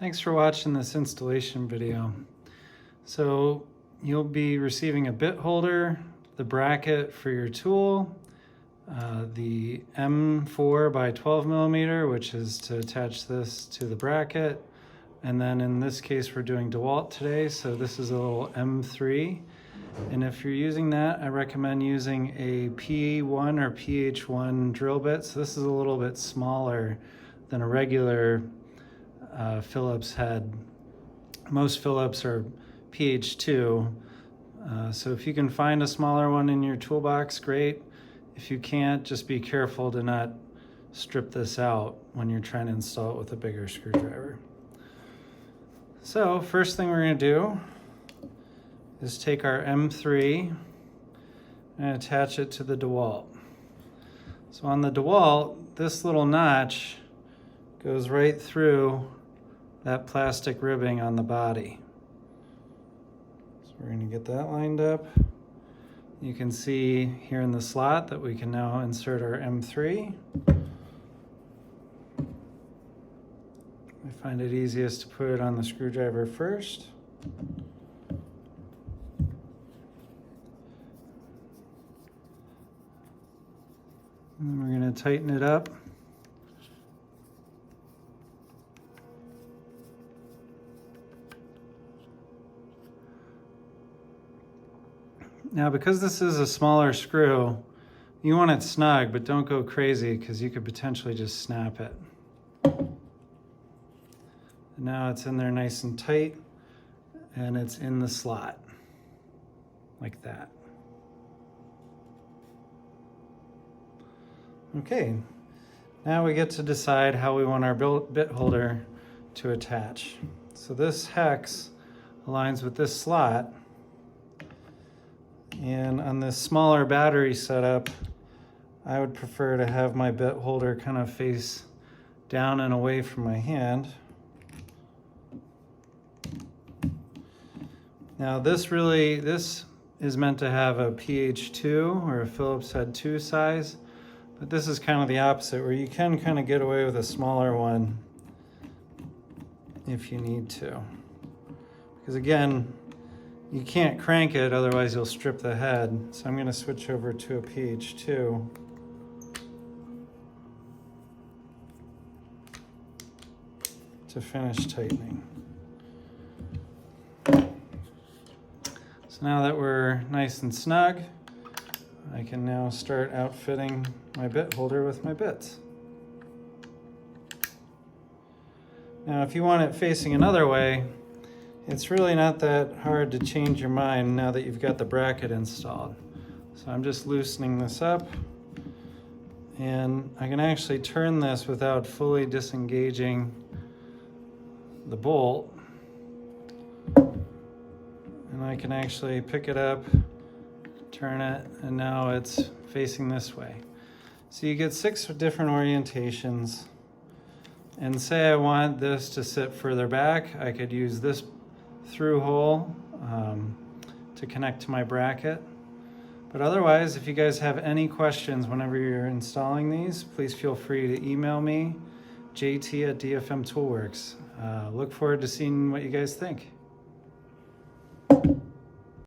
Thanks for watching this installation video. So you'll be receiving a bit holder, the bracket for your tool, the M4 by 12 millimeter, which is to attach this to the bracket. And then in this case, we're doing DeWalt today. So this is a little M3. And if you're using that, I recommend using a P1 or PH1 drill bit. So this is a little bit smaller than a regular Phillips head. Most Phillips are PH2. So if you can find a smaller one in your toolbox, great. If you can't, just be careful to not strip this out when you're trying to install it with a bigger screwdriver. So first thing we're going to do is take our M3 and attach it to the DeWalt. So on the DeWalt, this little notch goes right through that plastic ribbing on the body. So we're going to get that lined up. You can see here in the slot that we can now insert our M3. I find it easiest to put it on the screwdriver first. And then we're going to tighten it up. Now, because this is a smaller screw, you want it snug, but don't go crazy because you could potentially just snap it. And now it's in there nice and tight, and it's in the slot, like that. Okay, now we get to decide how we want our bit holder to attach. So this hex aligns with this slot. And on this smaller battery setup, I would prefer to have my bit holder kind of face down and away from my hand. Now this is meant to have a PH2 or a Phillips head 2 size, but this is kind of the opposite, where you can kind of get away with a smaller one if you need to. Because again, you can't crank it, otherwise you'll strip the head. So I'm going to switch over to a PH2. To finish tightening. So now that we're nice and snug, I can now start outfitting my bit holder with my bits. Now if you want it facing another way, it's really not that hard to change your mind now that you've got the bracket installed. So I'm just loosening this up, and I can actually turn this without fully disengaging the bolt. And I can actually pick it up, turn it, and now it's facing this way. So you get 6 different orientations. And say I want this to sit further back, I could use this through hole to connect to my bracket. But otherwise, if you guys have any questions whenever you're installing these, please feel free to email me, jt@dfmtoolworks. Look forward to seeing what you guys think.